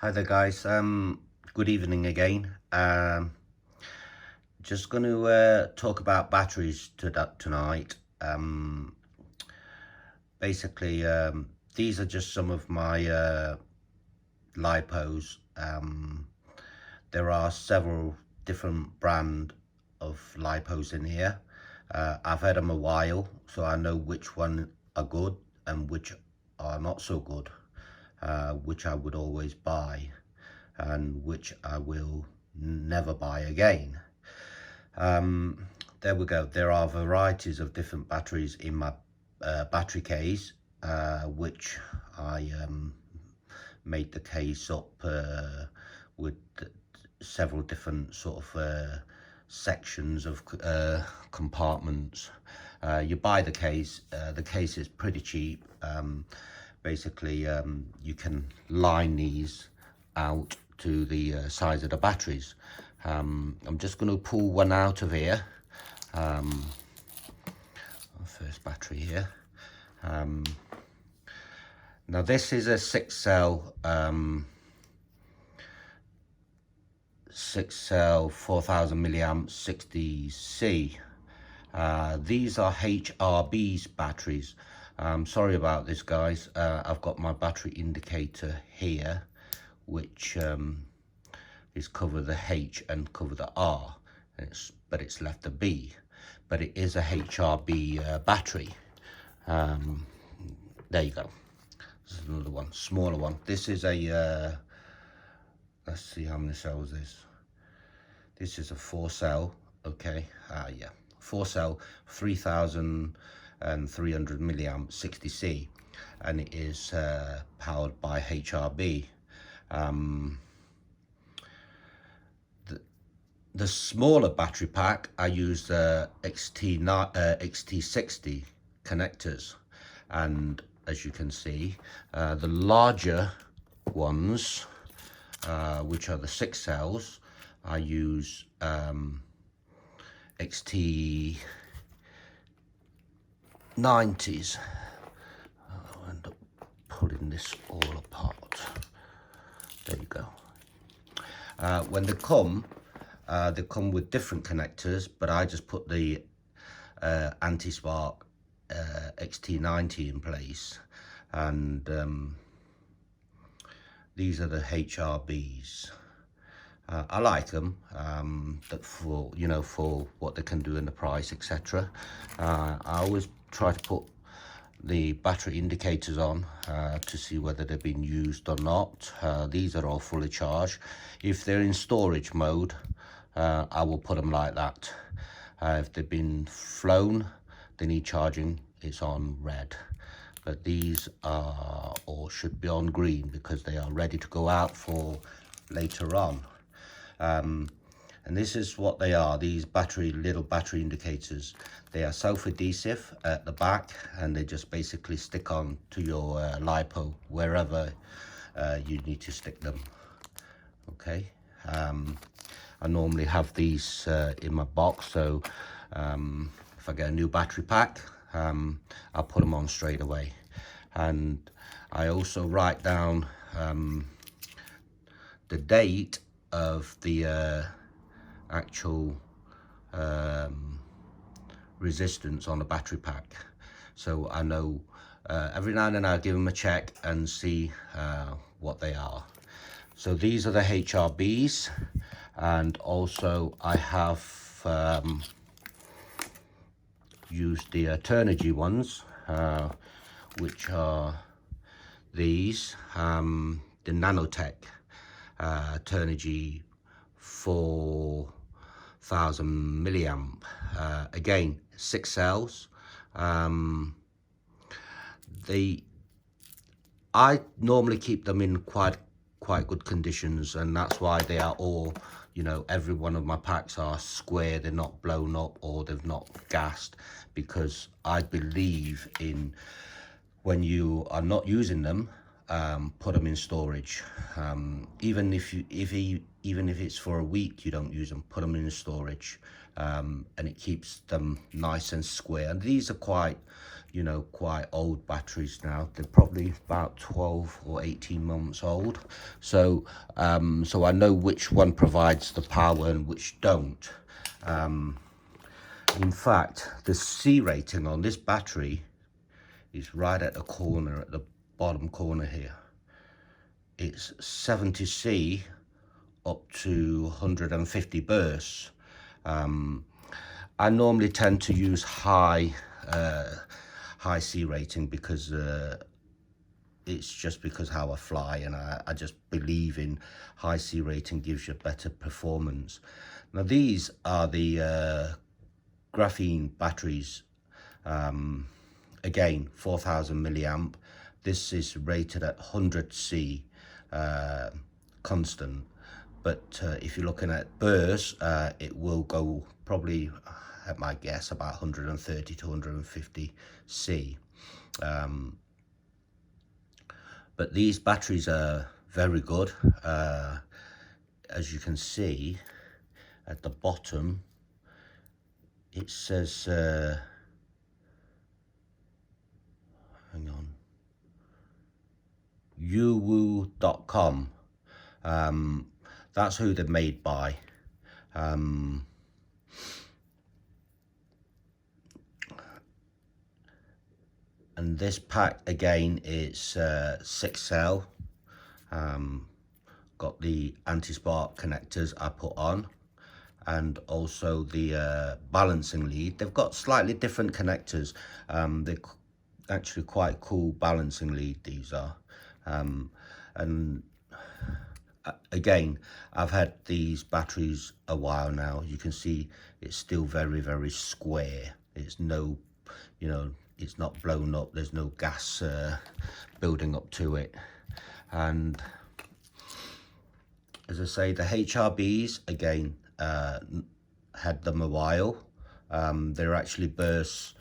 Hi there guys, good evening again. Just going to talk about batteries tonight. Basically, these are just some of my Lipos. There are several different brand of Lipos in here. I've had them a while, so I know which one are good and which are not so good, which I would always buy and which I will never buy again. There we go. There are varieties of different batteries in my battery case, which I made the case up with several different sort of sections of compartments. You buy the case is pretty cheap. Basically, you can line these out to the size of the batteries. I'm just going to pull one out of here. First battery here. Now this is a 6 cell 4000 milliamp 60C. These are HRB's batteries. Sorry about this guys, I've got my battery indicator here, which is cover the H and cover the R, but it's left the B, but it is a HRB battery. There you go. This is another one, smaller one. This is a let's see how many cells this is a 4 cell. Okay, yeah, 4 cell 3300 milliamp 60C, and it is powered by HRB. The smaller battery pack, I use the XT60 connectors, and as you can see, the larger ones, which are the 6 cells, I use XT90s. I'll end up pulling this all apart. There you go. When they come with different connectors, but I just put the anti-spark XT90 in place, and these are the HRBs. I like them, for for what they can do in the price, etc. I always try to put the battery indicators on to see whether they've been used or not. These are all fully charged. If they're in storage mode, I will put them like that. If they've been flown, they need charging, it's on red. But these are, or should be, on green, because they are ready to go out for later on. And this is what they are, these little battery indicators. They are self-adhesive at the back, and they just basically stick on to your Lipo wherever you need to stick them. Okay. I normally have these in my box, so if I get a new battery pack, I'll put them on straight away. And I also write down the date of the actual resistance on the battery pack, so I know every now and then I'll give them a check and see what they are. So these are the HRBs, and also I have used the TURNIGY ones, which are these, the NANO-TECH TURNIGY 4000 milliamp. Again, 6 cells. I normally keep them in quite good conditions, and that's why they are all, every one of my packs are square. They're not blown up or they've not gassed, because I believe in, when you are not using them, put them in storage. Even if it's for a week you don't use them, put them in storage, and it keeps them nice and square. And these are quite, you know, quite old batteries now. They're probably about 12 or 18 months old. So so I know which one provides the power and which don't. In fact, the C rating on this battery is right at the corner, at the bottom corner here. It's 70C up to 150 bursts. I normally tend to use high C rating because it's just because how I fly, and I just believe in high C rating gives you better performance. Now these are the graphene batteries. Again, 4000 milliamp. This is rated at 100C constant, but if you're looking at bursts, it will go probably, at my guess, about 130 to 150 C. But these batteries are very good. As you can see at the bottom, it says hang on, YOWOO.com. That's who they're made by. And this pack again is 6 cell. Got the anti-spark connectors I put on, and also the balancing lead. They've got slightly different connectors. They're actually quite cool balancing lead, these are. And again, I've had these batteries a while now. You can see it's still very, very square. It's no, you know, it's not blown up. There's no gas building up to it. And as I say, the HRBs, again, had them a while. They're actually burst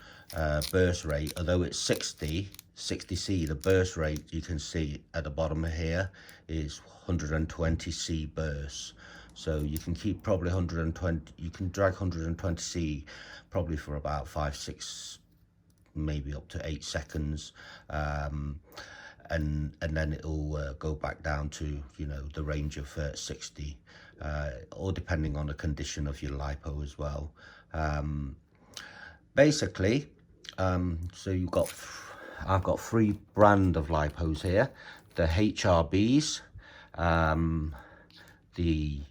rate, although it's 60C, the burst rate you can see at the bottom here is 120C bursts. So you can keep probably 120, you can drag 120C probably for about 5-6, maybe up to 8 seconds. And then it'll go back down to, you know, the range of 60, or depending on the condition of your lipo as well. Basically, so you've got, I've got 3 brand of lipos here: the HRBs, the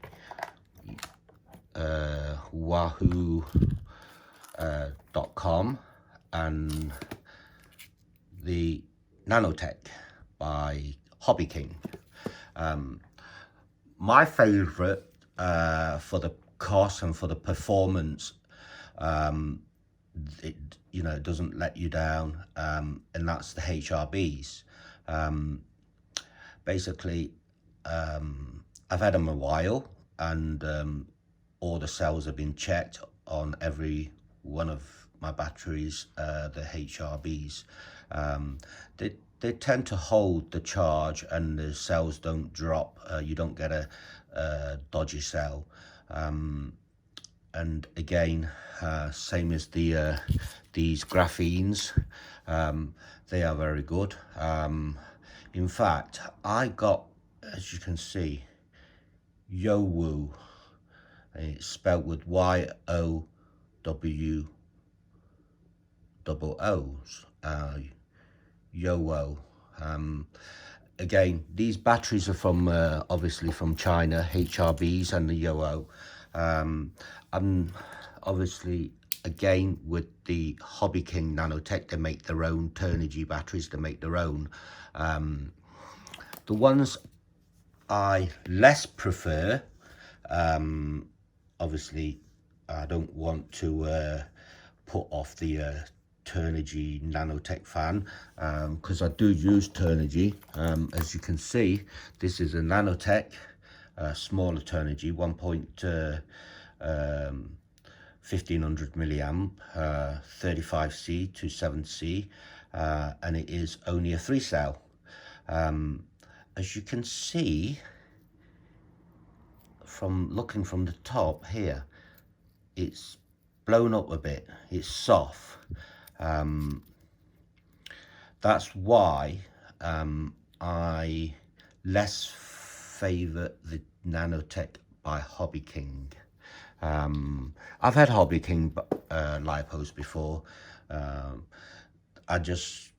YOWOO.com, and the NANO-TECH by Hobby King. My favorite for the cost and for the performance, it, you know, doesn't let you down, and that's the HRBs. Basically, I've had them a while, and all the cells have been checked on every one of my batteries, the HRBs. They tend to hold the charge and the cells don't drop. You don't get a dodgy cell. And again, same as the these graphenes, they are very good. In fact, I got, as you can see, YOWOO. It's spelled with YOWOOs. YOWOO. Again, these batteries are from obviously from China, HRBs and the YOWOO. And obviously, again, with the Hobby King NANO-TECH, they make their own TURNIGY batteries. They make their own. The ones I less prefer, obviously, I don't want to put off the TURNIGY NANO-TECH fan, because I do use TURNIGY. As you can see, this is a NANO-TECH, smaller TURNIGY, 1500 milliamp, 35C to 7C, and it is only a 3 cell. As you can see from looking from the top here, it's blown up a bit, it's soft. that's why I less favour the NANO-TECH by Hobby King. I've had Hobby King lipos before. I just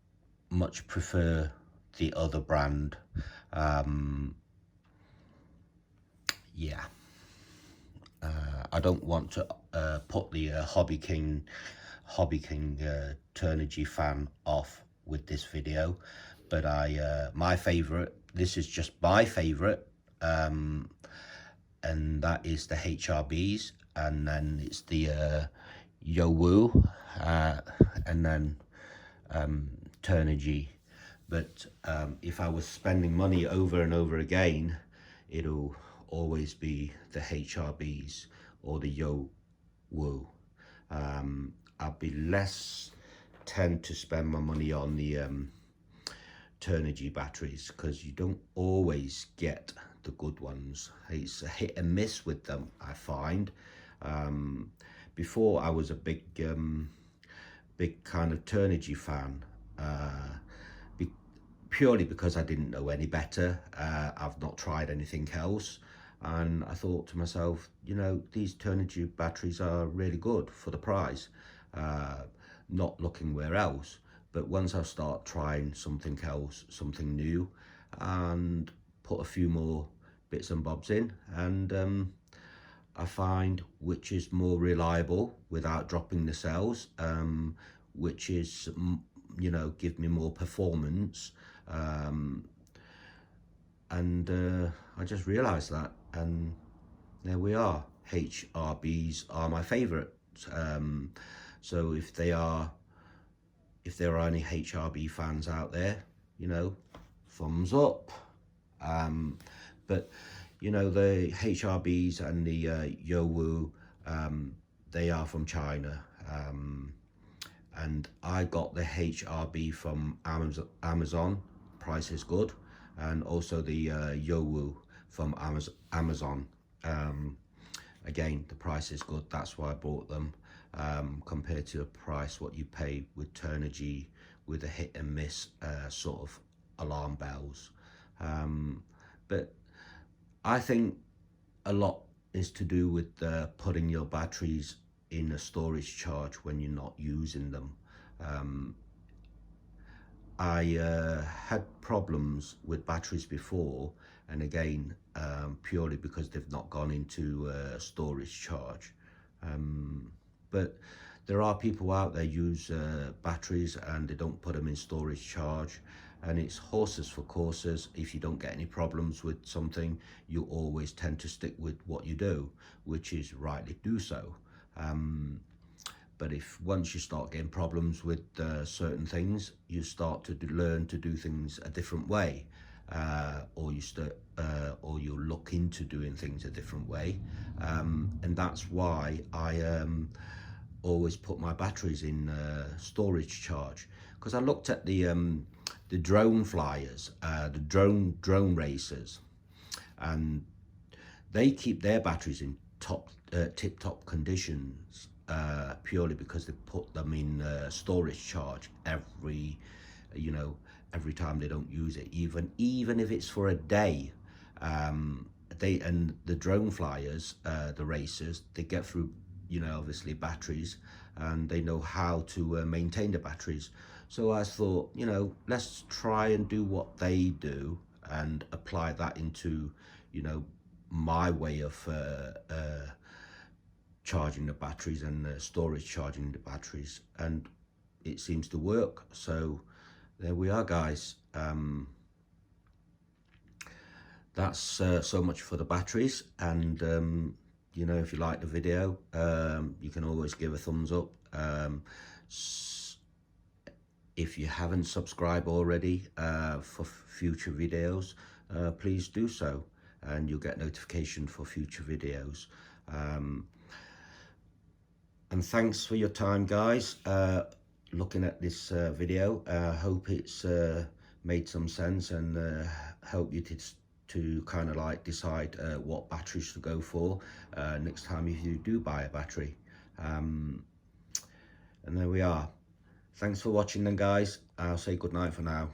much prefer the other brand. Yeah, I don't want to put the Hobby King TURNIGY fan off with this video, but my favourite, this is just my favourite, and that is the HRBs, and then it's the YOWOO, and then TURNIGY. But if I was spending money over and over again, it'll always be the HRBs or the YOWOO. I'd be less tend to spend my money on the TURNIGY batteries, because you don't always get the good ones. It's a hit and miss with them, I find. Before I was a big kind of TURNIGY fan, purely because I didn't know any better. I've not tried anything else, and I thought to myself, you know, these TURNIGY batteries are really good for the price, not looking where else. But once I start trying something else, something new, and put a few more bits and bobs in, and I find which is more reliable without dropping the cells, which is, you know, give me more performance, and I just realized that, and there we are. HRBs are my favorite. So if there are any HRB fans out there, you know, thumbs up. But you know, the HRBs and the YOWOO, they are from China, and I got the HRB from Amazon. Price is good, and also the YOWOO from Amazon. Again, the price is good. That's why I bought them, compared to the price what you pay with TURNIGY, with a hit and miss sort of alarm bells. But I think a lot is to do with putting your batteries in a storage charge when you're not using them. I had problems with batteries before, and again, purely because they've not gone into storage charge. But there are people out there use batteries and they don't put them in storage charge, and it's horses for courses. If you don't get any problems with something, you always tend to stick with what you do, which is rightly do so. But if once you start getting problems with certain things, you start to learn to do things a different way, or you look into doing things a different way, and that's why I always put my batteries in storage charge. Because I looked at the drone flyers, the drone racers, and they keep their batteries in tip-top conditions, purely because they put them in storage charge every time they don't use it, even if it's for a day. And the drone flyers, the racers, they get through, you know, obviously batteries, and they know how to maintain the batteries. So I thought, you know, let's try and do what they do and apply that into, you know, my way of charging the batteries and storage charging the batteries, and it seems to work. So there we are, guys. That's so much for the batteries, and you know, if you like the video, you can always give a thumbs up. If you haven't subscribed already for future videos, please do so, and you'll get notification for future videos. And thanks for your time, guys, looking at this video. Hope it's made some sense, and help you to kind of like decide what batteries to go for next time if you do buy a battery. And there we are. Thanks for watching then, guys. I'll say good night for now.